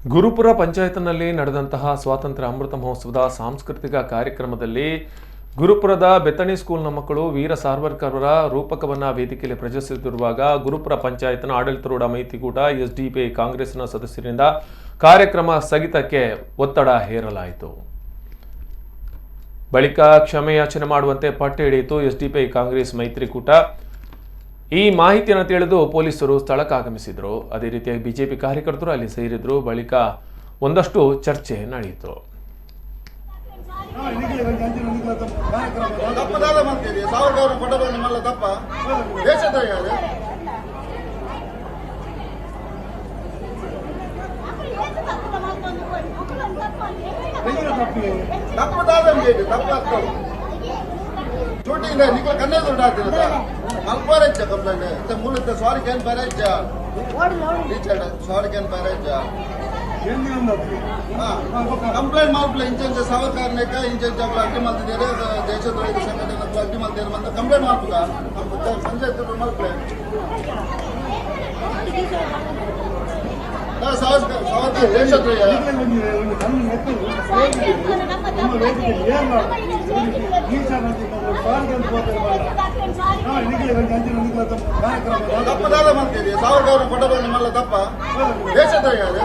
ಗುರುಪುರ ಪಂಚಾಯತ್ನಲ್ಲಿ ನಡೆದಂತಹ ಸ್ವಾತಂತ್ರ್ಯ ಅಮೃತ ಮಹೋತ್ಸವದ ಸಾಂಸ್ಕೃತಿಕ ಕಾರ್ಯಕ್ರಮದಲ್ಲಿ ಗುರುಪುರದ ಬೆತ್ತಣಿ ಸ್ಕೂಲ್ನ ಮಕ್ಕಳು ವೀರ ಸಾವರ್ಕರ್ ರೂಪಕವನ್ನು ವೇದಿಕೆಯಲ್ಲಿ ಪ್ರದರ್ಶಿಸುತ್ತಿರುವಾಗ ಗುರುಪುರ ಪಂಚಾಯತ್ನ ಆಡಳಿತಾರೂಢ ಮೈತ್ರಿಕೂಟ ಎಸ್ಡಿಪಿಐ ಕಾಂಗ್ರೆಸ್ನ ಸದಸ್ಯರಿಂದ ಕಾರ್ಯಕ್ರಮ ಸ್ಥಗಿತಕ್ಕೆ ಒತ್ತಡ ಹೇರಲಾಯಿತು. ಬಳಿಕ ಕ್ಷಮೆಯಾಚನೆ ಮಾಡುವಂತೆ ಪಟ್ಟು ಹಿಡಿಯಿತು ಎಸ್ಡಿಪಿಐ ಕಾಂಗ್ರೆಸ್ ಮೈತ್ರಿಕೂಟ. ಈ ಮಾಹಿತಿಯನ್ನು ತಿಳಿದು ಪೊಲೀಸರು ಸ್ಥಳಕ್ಕೆ ಆಗಮಿಸಿದರು. ಅದೇ ರೀತಿಯಾಗಿ ಬಿಜೆಪಿ ಕಾರ್ಯಕರ್ತರು ಅಲ್ಲಿ ಸೇರಿದ್ರು. ಬಳಿಕ ಒಂದಷ್ಟು ಚರ್ಚೆ ನಡೆಯಿತು. ಚೋಟಿಯಿಂದ ನಿಖಿಲ್ ಕನ್ನೇ ದುಡ್ಡು ಹಾಕ್ತಿರತ್ತ ಮಲ್ಪಾರೈತ ಕಂಪ್ಲೇಂಟ್ ಮೂಲತ ಸಾರಿ ಕ್ಯಾನ್ ಬರೈತ ಸಾರಿ ಕ್ಯಾನ್ ಬರೈತ ಕಂಪ್ಲೇಂಟ್ ಮಾಡ್ಬಿಲ್ಲ ಇಂಚೆ ಸಾವರ್ಕರ್ನೇಕ ಇಂಚೆ ಅಡ್ಡಿ ಮಾಡ್ತಿದ್ದಾರೆ ದೇಶದ್ರೋಹಿ ಸಂಘಟನೆ ಅಡ್ಡಿ ಮಾಡ್ತಿದ್ದಾರೆ ಅಂತ ಕಂಪ್ಲೇಂಟ್ ಮಾಡ್ಬಿಲ್ಲ ಸಂಜೆ ಮಲ್ಪಲೆ ದೇಶದ್ರೋಹಿ ತಪ್ಪದಾದ ಮಾಡ್ತೀರಿ ಸಾವರ್ಕರ್ ಕೊಟ್ಟರು ನಿಮ್ಮಲ್ಲ ತಪ್ಪ ದೇಶದ್ರೋಹಿ ಅದು